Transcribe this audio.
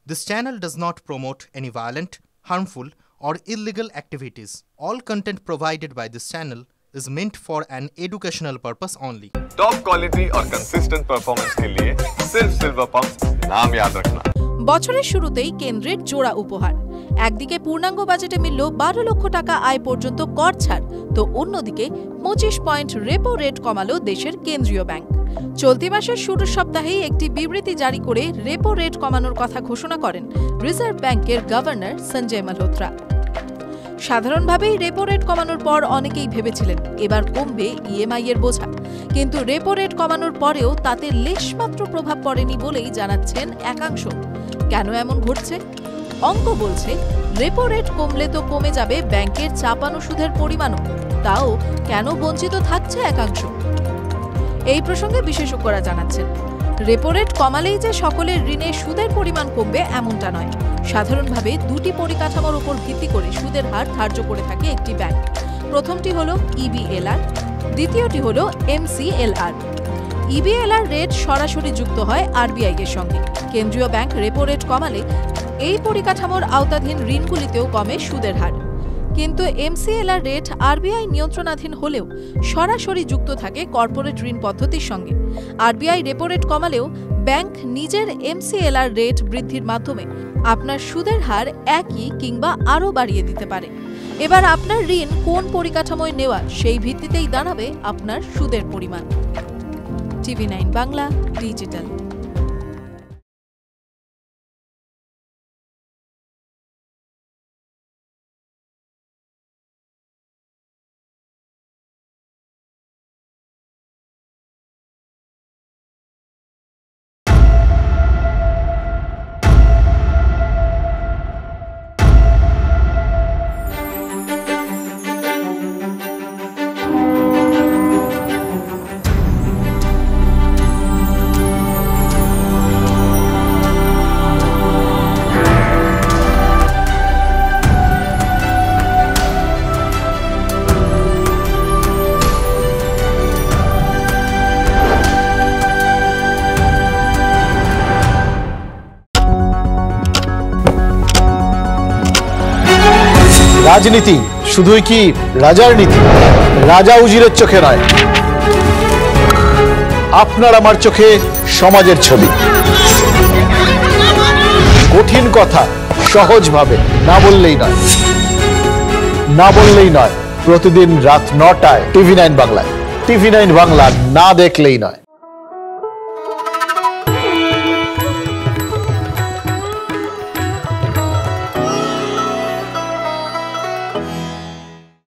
This channel does not promote any violent, harmful, or illegal activities. All content provided by this channel is meant for an educational purpose only. Top quality और consistent performance के लिए सिर्फ silver pump नाम याद रखना। বছরের শুরুতেই কেন্দ্রের জোড়া উপহার। একদিকে পূর্ণাঙ্গ বাজেটে মিলল 12 লক্ষ টাকা আয় পর্যন্ত কর ছাড়, তো অন্যদিকে 25 পয়েন্ট রেপো রেট কমালো দেশের কেন্দ্রীয় ব্যাংক। চলতি মাসের শুরুর সপ্তাহেই একটি বিবৃতি জারি করে রেপো রেট কমানোর কথা ঘোষণা করেন রিজার্ভ ব্যাংকের গভর্নর সঞ্জয় মালহোত্রা। সাধারণভাবেই রেপো রেট কমানোর পর অনেকেই ভেবেছিলেন এবার কমবে ইএমআই এর বোঝা, কিন্তু রেপো রেট কমানোর পরেও তাতে লেশমাত্র প্রভাব পড়েনি বলেই জানাচ্ছেন একাংশ। কেন এমন ঘটছে? অঙ্ক বলছে রেপো রেট কমলে তো কমে যাবে ব্যাংকের চাপানো সুদের পরিমাণও, তাও কেন বঞ্চিত থাকছে একাংশ? এই প্রসঙ্গে বিশেষজ্ঞরা জানাচ্ছেন, রেপো রেট কমালেই যে সকলের ঋণে সুদের পরিমাণ কমবে এমনটা নয়। সাধারণভাবে দুটি পরিকাঠামোর উপর ভিত্তি করে সুদের হার ধার্য করে থাকে একটি ব্যাংক। প্রথমটি হল ইবিএলআর, দ্বিতীয়টি হল এমসিএলআর। ইবিএলআর রেট সরাসরি যুক্ত হয় আরবিআই এর সঙ্গে। কেন্দ্রীয় ব্যাংক রেপো রেট কমালে এই পরিকাঠামোর আওতাধীন ঋণগুলিতেও কমে সুদের হার, কিন্তু এমসিএলআর রেট আরবিআই নিয়ন্ত্রণাধীন হলেও সরাসরি যুক্ত থাকে কর্পোরেট ঋণ পদ্ধতির সঙ্গে। আরবিআই রেপো রেট কমালেও ব্যাংক নিজের এমসিএলআর রেট বৃদ্ধির মাধ্যমে আপনার সুদের হার একই কিংবা আরও বাড়িয়ে দিতে পারে। এবার আপনার ঋণ কোন পরিকাঠামোয় নেওয়া সেই ভিত্তিতেই দাঁড়াবে আপনার সুদের পরিমাণ। টিভি9 বাংলা ডিজিটাল। রাজনীতি শুধুই কি রাজার নীতি? রাজা উজিরের চোখে নয়, আপনার আমার চোখে সমাজের ছবি। কঠিন কথা সহজভাবে না বললেই নয়, না বললেই নয়। প্রতিদিন রাত 9টায় টিভি9 বাংলায়। টিভি9 বাংলা না দেখলেই নয়।